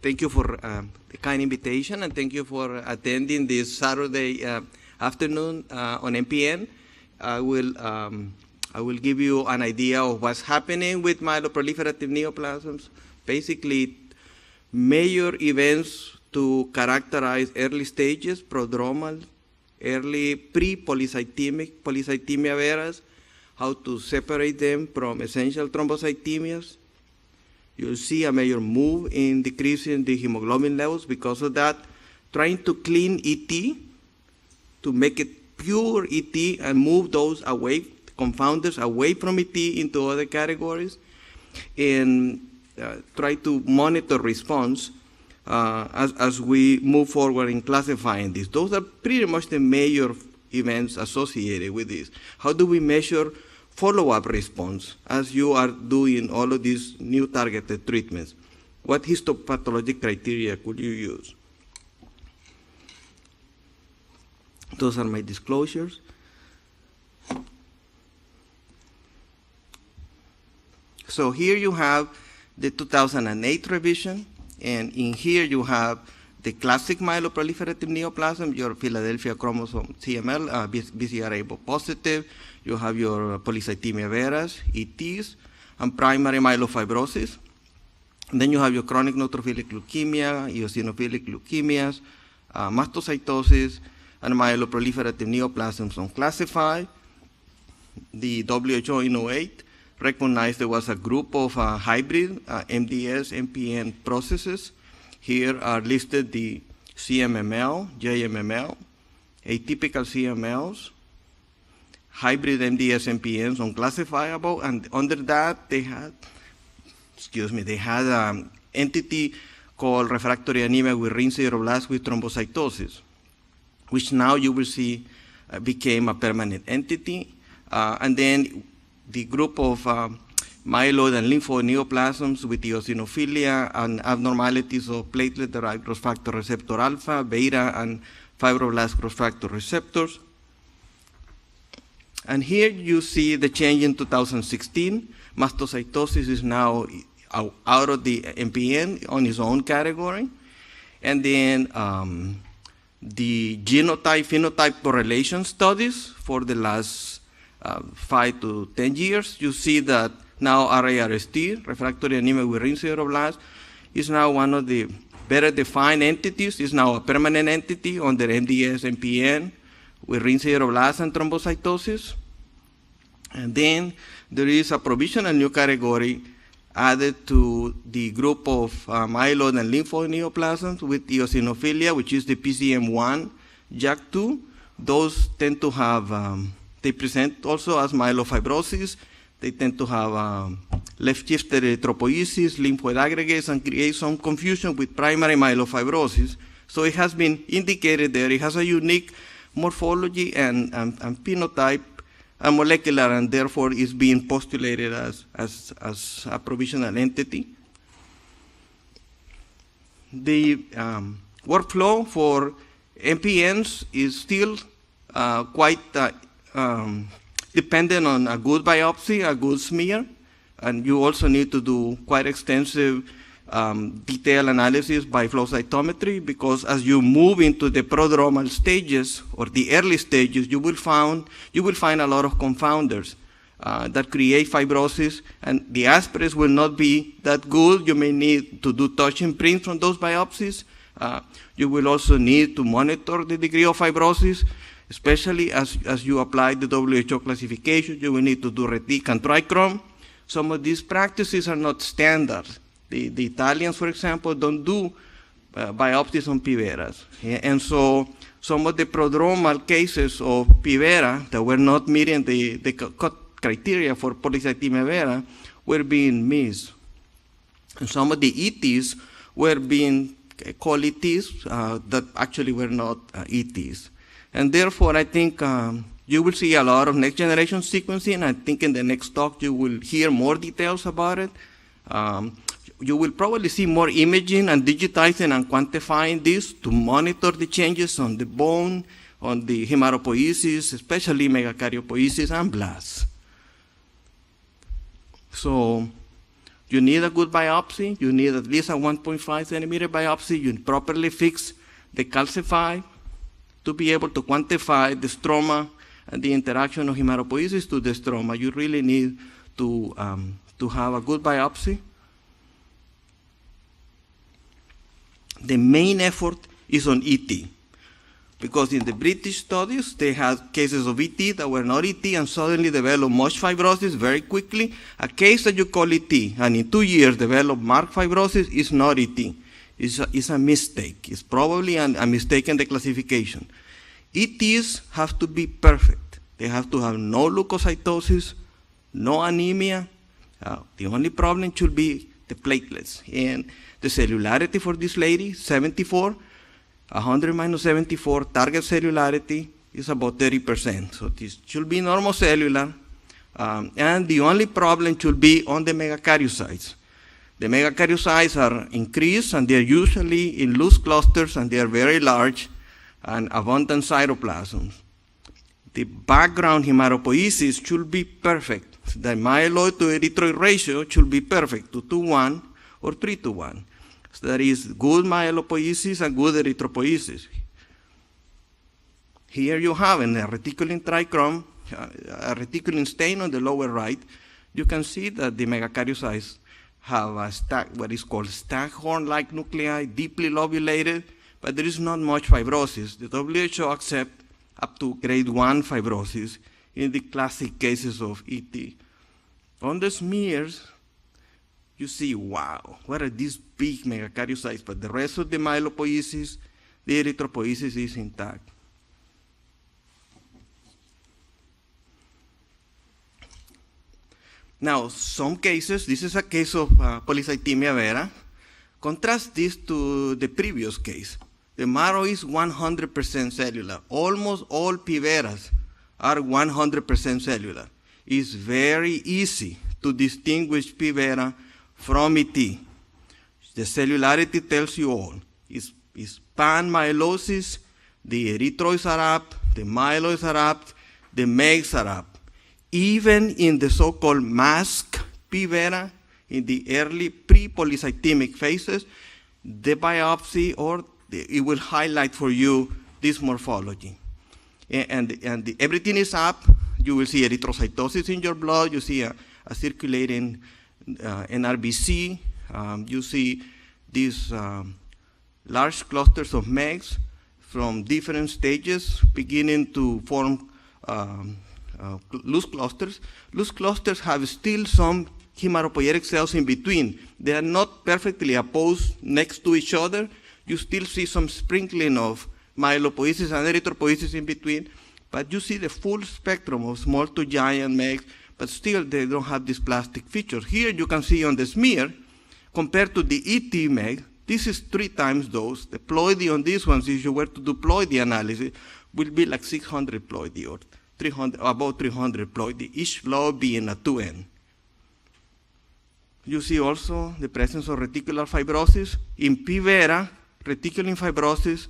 thank you for the kind invitation, and thank you for attending this Saturday afternoon on MPN. I will give you an idea of what's happening with myeloproliferative neoplasms. Basically, major events to characterize early stages, prodromal, early pre-polycythemia veras, how to separate them from essential thrombocythemias. You'll see a major move in decreasing the hemoglobin levels because of that. Trying to clean ET, to make it pure ET and move those away, confounders away from ET into other categories, and try to monitor response as we move forward in classifying this. Those are pretty much the major events associated with this. How do we measure follow-up response as you are doing all of these new targeted treatments? What histopathologic criteria could you use? Those are my disclosures. So here you have the 2008 revision, and in here you have the classic myeloproliferative neoplasm, your Philadelphia chromosome CML, BCR-ABL positive. You have your polycythemia veras, ETs, and primary myelofibrosis. And then you have your chronic neutrophilic leukemia, eosinophilic leukemias, mastocytosis, and myeloproliferative neoplasms unclassified. The WHO in 2008 recognized there was a group of hybrid MDS, MPN processes. Here are listed the CMML, JMML, atypical CMLs, hybrid MDS, MPNs unclassifiable, and under that they had, an entity called refractory anemia with ring sideroblasts with thrombocytosis, which now you will see became a permanent entity. And then the group of myeloid and lymphoid neoplasms with eosinophilia and abnormalities of platelet-derived growth factor receptor alpha, beta, and fibroblast growth factor receptors. And here you see the change in 2016. Mastocytosis is now out of the MPN on its own category. And then the genotype-phenotype correlation studies for the last 5 to 10 years, you see that now RARST, refractory anemia with ring sideroblasts, is now one of the better defined entities. It's now a permanent entity under MDS, MPN, with ring sideroblasts and thrombocytosis. And then there is a provisional new category added to the group of myeloid and lymphoid neoplasms with eosinophilia, which is the PCM1, JAK2. Those tend to have, they present also as myelofibrosis. They tend to have left-shifted erythropoiesis, lymphoid aggregates, and create some confusion with primary myelofibrosis. So it has been indicated there. It has a unique morphology and phenotype and molecular, and therefore is being postulated as a provisional entity. The workflow for MPNs is still quite dependent on a good biopsy, a good smear, and you also need to do quite extensive detailed analysis by flow cytometry, because as you move into the prodromal stages or the early stages, you will find a lot of confounders that create fibrosis, and the aspirates will not be that good. You may need to do touch imprints from those biopsies. You will also need to monitor the degree of fibrosis, especially as you apply the WHO classification. You will need to do retic and trichrome. Some of these practices are not standard. The Italians, for example, don't do biopsies on P veras. And so some of the prodromal cases of P vera that were not meeting the criteria for polycythemia vera were being missed. And some of the ETs were being called ETs that actually were not ETs. And therefore, I think you will see a lot of next generation sequencing. I think in the next talk you will hear more details about it. You will probably see more imaging and digitizing and quantifying this to monitor the changes on the bone, on the hematopoiesis, especially megakaryopoiesis and blasts. So You need a good biopsy. You need at least a 1.5 centimeter biopsy. You properly fix the calcify to be able to quantify the stroma and the interaction of hematopoiesis to the stroma. You really need to have a good biopsy. The main effort is on ET, because in the British studies, they had cases of ET that were not ET and suddenly developed much fibrosis very quickly. A case that you call ET and in 2 years develop marked fibrosis is not ET. It's a mistake. It's probably a mistake in the classification. ETs have to be perfect. They have to have no leukocytosis, no anemia. The only problem should be the platelets. And the cellularity for this lady, 74, 100 minus 74, target cellularity is about 30%. So this should be normal cellular. And the only problem should be on the megakaryocytes. The megakaryocytes are increased, and they're usually in loose clusters, and they are very large and abundant cytoplasm. The background hematopoiesis should be perfect. The myeloid to erythroid ratio should be perfect, 2:1 or 3:1. So that is good myelopoiesis and good erythropoiesis. Here you have in a reticulin trichrome, a reticulin stain on the lower right. You can see that the megakaryocytes have what is called staghorn-like nuclei, deeply lobulated, but there is not much fibrosis. The WHO accepts up to grade 1 fibrosis in the classic cases of ET. On the smears, you see, wow, what are these big megakaryocytes? But the rest of the myelopoiesis, the erythropoiesis is intact. Now, some cases, this is a case of Polycythemia vera. Contrast this to the previous case. The marrow is 100% cellular. Almost all P veras are 100% cellular. It's very easy to distinguish P vera from ET. The cellularity tells you all. It's pan-myelosis, the erythroids are up, the myeloids are up, the megs are up. Even in the so-called masked P vera, in the early pre-polycythemic phases, the biopsy it will highlight for you this morphology. And everything is up. You will see erythrocytosis in your blood. You see a circulating NRBC. You see these large clusters of megs from different stages beginning to form loose clusters. Loose clusters have still some hematopoietic cells in between. They are not perfectly opposed next to each other. You still see some sprinkling of myelopoiesis and erythropoiesis in between, but you see the full spectrum of small to giant megs, but still they don't have these plastic features. Here you can see on the smear, compared to the ET meg, this is 3 times those. The ploidy on these ones, if you were to do ploidy analysis, will be like 600 ploidy or 300, about 300 ploidy, each lobe being a 2N. You see also the presence of reticular fibrosis. In P vera, reticulin fibrosis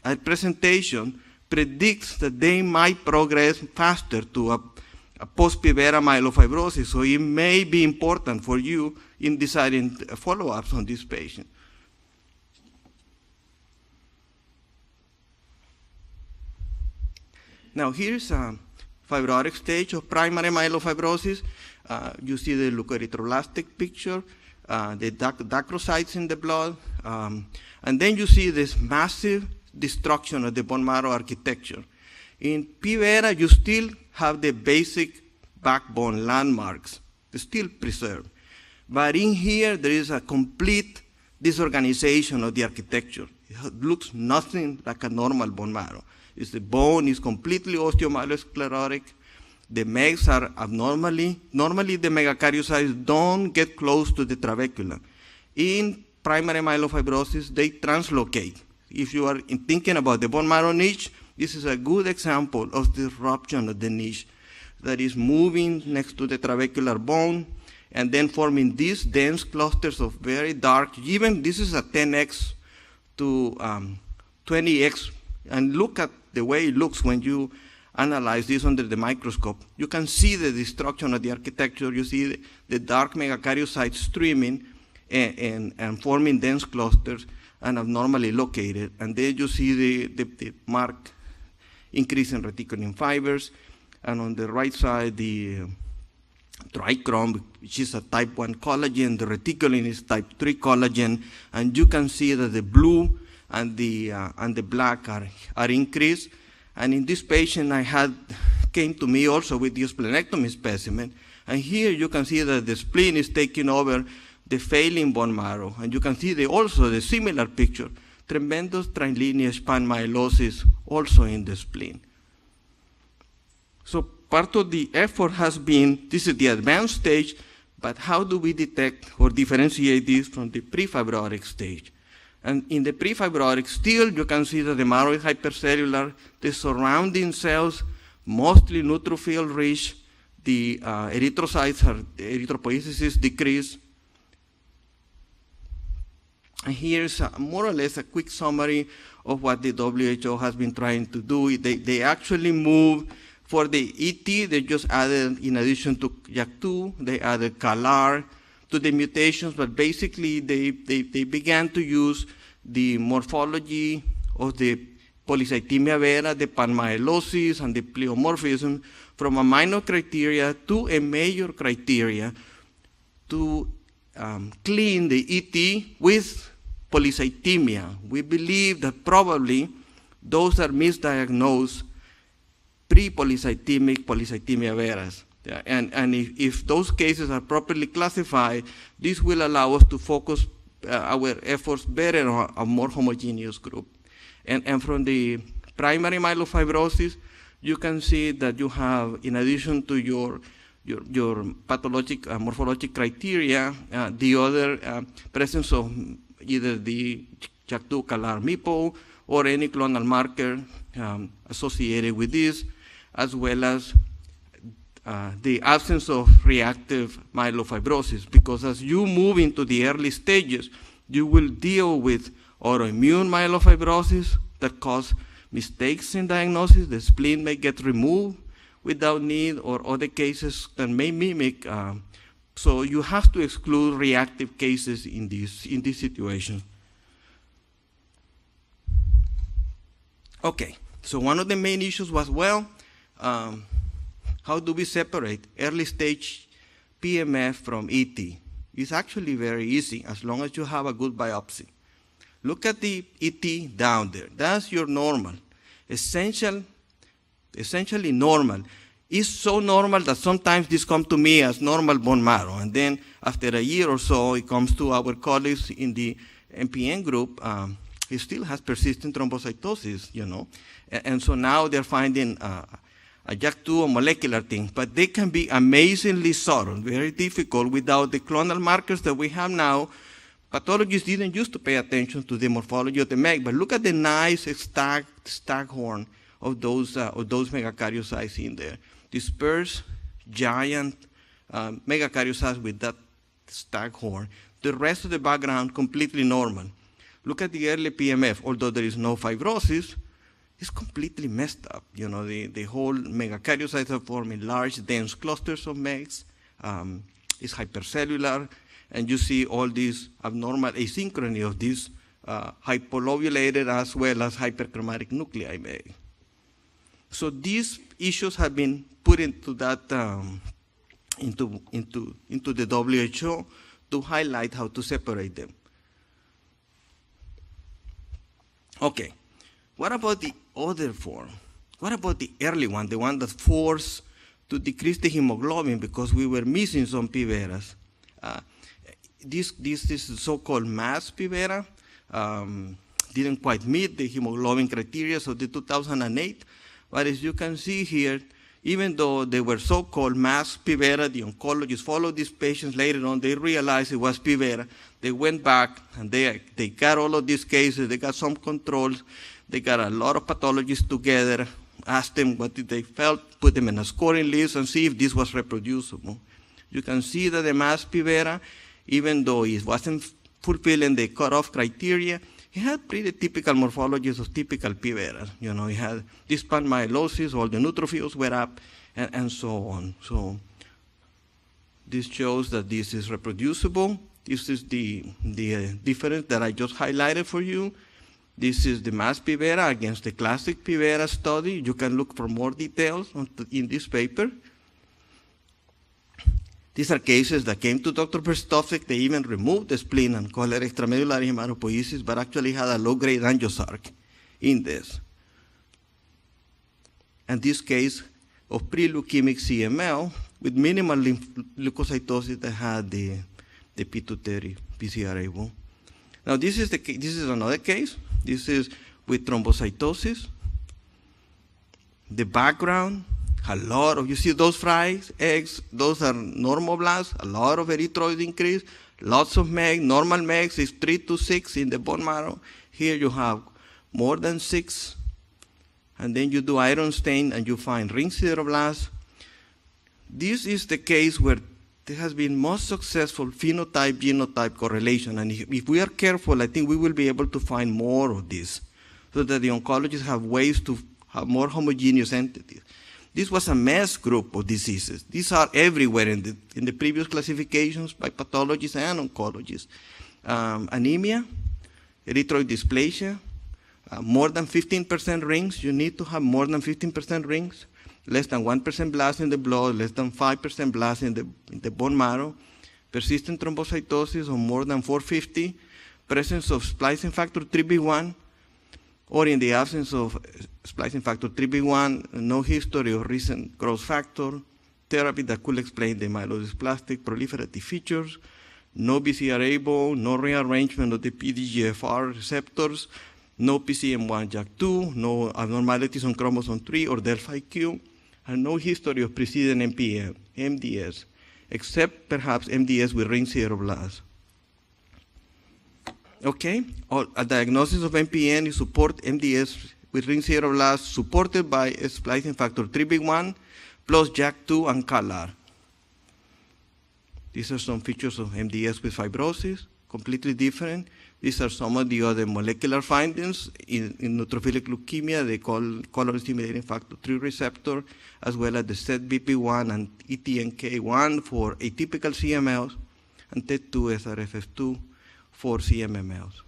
at presentation predicts that they might progress faster to a post-P vera myelofibrosis, so it may be important for you in deciding follow-ups on this patient. Now here's a fibrotic stage of primary myelofibrosis. You see the leukoerythroblastic picture, the dacrocytes in the blood, and then you see this massive destruction of the bone marrow architecture. In P vera, you still have the basic backbone landmarks, they're still preserved. But in here, there is a complete disorganization of the architecture. It looks nothing like a normal bone marrow. The bone is completely osteomyelosclerotic. The megs are abnormally, normally the megakaryocytes don't get close to the trabeculum. In primary myelofibrosis, they translocate. If you are thinking about the bone marrow niche, this is a good example of disruption of the niche that is moving next to the trabecular bone and then forming these dense clusters of very dark, even this is a 10x to 20x, and look at the way it looks when you analyze this under the microscope, you can see the destruction of the architecture. You see the dark megakaryocytes streaming and forming dense clusters and abnormally located. And then you see the marked increase in reticulin fibers. And on the right side, the trichrome, which is a type 1 collagen. The reticulin is type 3 collagen. And you can see that the blue and the black are increased. And in this patient, came to me also with the splenectomy specimen. And here you can see that the spleen is taking over the failing bone marrow. And you can see also the similar picture, tremendous trilinear span myelosis also in the spleen. So part of the effort has been, this is the advanced stage, but how do we detect or differentiate this from the prefibrotic stage? And in the prefibrotic, still you can see that the marrow is hypercellular, the surrounding cells, mostly neutrophil rich, the erythrocytes, erythropoiesis is decreased. And here's more or less a quick summary of what the WHO has been trying to do. They actually moved for the ET, they just added, in addition to JAK2, they added CALR to the mutations, but basically they began to use the morphology of the polycythemia vera, the panmyelosis, and the pleomorphism from a minor criteria to a major criteria to clean the ET with polycythemia. We believe that probably those are misdiagnosed pre-polycythemic polycythemia veras. Yeah, and if those cases are properly classified, this will allow us to focus our efforts better on a more homogeneous group. And from the primary myelofibrosis, you can see that you have, in addition to your pathologic morphologic criteria, the other presence of either the JAK2 CALR MIPO or any clonal marker associated with this, as well as the absence of reactive myelofibrosis, because as you move into the early stages, you will deal with autoimmune myelofibrosis that cause mistakes in diagnosis. The spleen may get removed without need, or other cases that may mimic. So you have to exclude reactive cases in this situation. Okay, so one of the main issues was, well, how do we separate early stage PMF from ET? It's actually very easy as long as you have a good biopsy. Look at the ET down there. That's your normal. Essentially normal. It's so normal that sometimes this comes to me as normal bone marrow, and then after a year or so, it comes to our colleagues in the MPN group. It still has persistent thrombocytosis, you know, and so now they're finding a JAK2 or molecular thing, but they can be amazingly subtle, very difficult without the clonal markers that we have now. Pathologists didn't used to pay attention to the morphology of the MEG, but look at the nice staghorn of those megakaryocytes in there. Dispersed, giant megakaryocytes with that staghorn. The rest of the background completely normal. Look at the early PMF, although there is no fibrosis, it's completely messed up. You know, the whole megakaryocytes are forming large, dense clusters of megs. It's hypercellular, and you see all these abnormal asynchrony of these hypolobulated as well as hyperchromatic nuclei meg. So these issues have been put into that into the WHO to highlight how to separate them. Okay, what about the other form? What about the early one, the one that forced to decrease the hemoglobin because we were missing some P veras? This is so-called mass P vera. Didn't quite meet the hemoglobin criteria of the 2008. But as you can see here, even though they were so-called mass P vera, the oncologists followed these patients later on, they realized it was P vera. They went back and they got all of these cases, they got some controls, they got a lot of pathologists together, asked them what did they felt, put them in a scoring list and see if this was reproducible. You can see that the mass P vera, even though it wasn't fulfilling the cutoff criteria, he had pretty typical morphologies of typical P vera. You know, he had distant myeloses, all the neutrophils were up, and so on. So this shows that this is reproducible. This is the difference that I just highlighted for you. This is the mass P vera against the classic P vera study. You can look for more details in this paper. These are cases that came to Dr. Diagnostic. They even removed the spleen and called it extramedullary hematopoiesis, but actually had a low-grade angiosarc in this. And this case of pre-leukemic CML with minimal leukocytosis that had the P230 BCR-ABL. Now this is another case. This is with thrombocytosis. The background, a lot of, you see those fries, eggs, those are normoblasts, a lot of erythroid increase, lots of MEG, normal MEGs is 3 to 6 in the bone marrow. Here you have more than 6, and then you do iron stain and you find ring sideroblasts. This is the case where there has been most successful phenotype-genotype correlation, and if we are careful, I think we will be able to find more of this, so that the oncologists have ways to have more homogeneous entities. This was a mess group of diseases. These are everywhere in the previous classifications by pathologists and oncologists. Anemia, erythroid dysplasia, more than 15% rings. You need to have more than 15% rings. Less than 1% blast in the blood, less than 5% blast in the bone marrow. Persistent thrombocytosis of more than 450. Presence of splicing factor 3B1, or in the absence of splicing factor 3B1, no history of recent growth factor, therapy that could explain the myelodysplastic proliferative features, no BCR-ABL, no rearrangement of the PDGFR receptors, no PCM1 JAK2, no abnormalities on chromosome 3 or delphi-Q, and no history of preceding MPN, MDS, except perhaps MDS with ring sideroblasts. Okay, a diagnosis of MPN is support MDS with ring sideroblasts supported by a splicing factor 3B1 plus JAK2 and CALR. These are some features of MDS with fibrosis, completely different. These are some of the other molecular findings in neutrophilic leukemia. They call color-stimulating factor 3 receptor, as well as the ZBP1 and ETNK1 for atypical CMLs, and TET2 SRFF2 for CMMLs.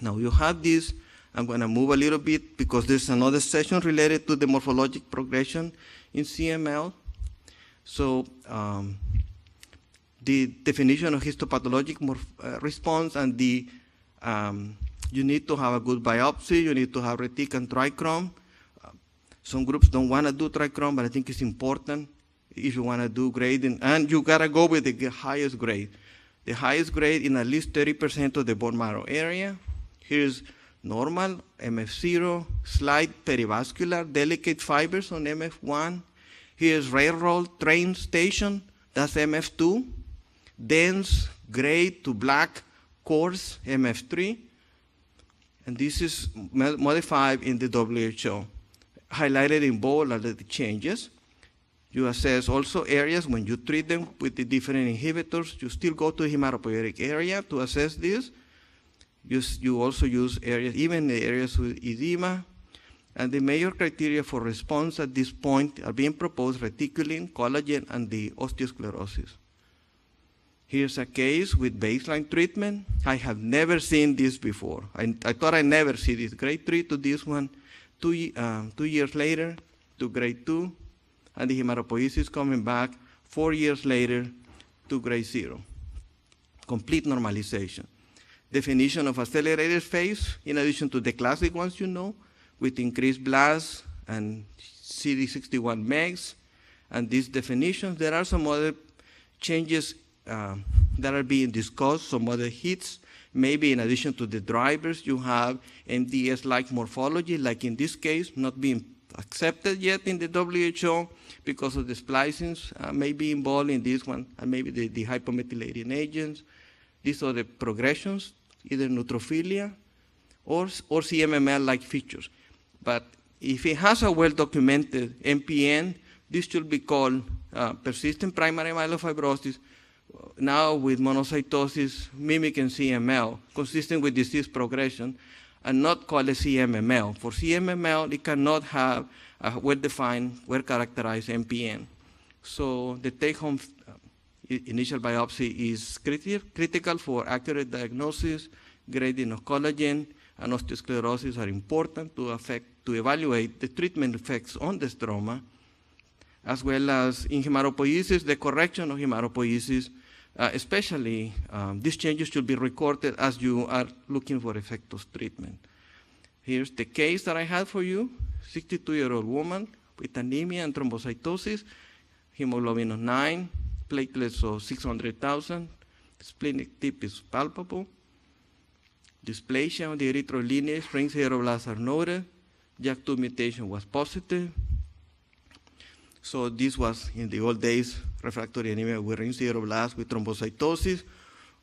Now you have this. I'm going to move a little bit because there's another session related to the morphologic progression in CML. So the definition of histopathologic response, and you need to have a good biopsy. You need to have retic and trichrome. Some groups don't want to do trichrome, but I think it's important if you want to do grading. And you got to go with the highest grade. The highest grade in at least 30% of the bone marrow area. Here's normal, MF0, slight perivascular, delicate fibers on MF1. Here's railroad train station, that's MF2. Dense, gray to black, coarse, MF3. And this is modified in the WHO. Highlighted in bold are the changes. You assess also areas when you treat them with the different inhibitors. You still go to the hematopoietic area to assess this. You also use areas, even the areas with edema. And the major criteria for response at this point are being proposed: reticulin, collagen, and the osteosclerosis. Here's a case with baseline treatment. I have never seen this before. I thought I'd never see this. Grade 3 to this one, 2 years later to grade 2. And the hematopoiesis coming back 4 years later to grade 0. Complete normalization. Definition of accelerated phase, in addition to the classic ones you know, with increased blasts and CD61 megs. And these definitions, there are some other changes that are being discussed, some other hits. Maybe in addition to the drivers, you have MDS-like morphology, like in this case, not being accepted yet in the WHO because of the splicings may be involved in this one, and maybe the hypomethylating agents. These are the progressions, either neutrophilia or CMML-like features. But if it has a well-documented MPN, this should be called persistent primary myelofibrosis now with monocytosis mimicking CML, consistent with disease progression, and not call it CMML. For CMML, it cannot have a well-defined, well-characterized MPN. So the take-home initial biopsy is critical for accurate diagnosis, grading of collagen, and osteosclerosis are important to evaluate the treatment effects on the stroma, as well as in hematopoiesis, the correction of hematopoiesis, especially these changes should be recorded as you are looking for effective treatment. Here's the case that I had for you, 62-year-old woman with anemia and thrombocytosis, hemoglobin of 9, platelets of 600,000, splenic tip is palpable, dysplasia of the erythroid lineage, ring sideroblasts are noted, JAK2 mutation was positive. So this was, in the old days, refractory anemia with ring sideroblasts with thrombocytosis.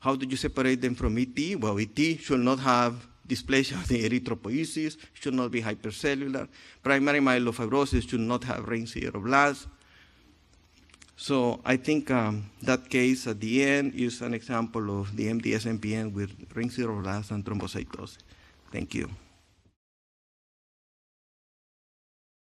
How did you separate them from ET? Well, ET should not have dysplasia of the erythropoiesis, should not be hypercellular. Primary myelofibrosis should not have ring sideroblasts. So I think that case at the end is an example of the MDS MPN with ring sideroblasts and thrombocytosis. Thank you.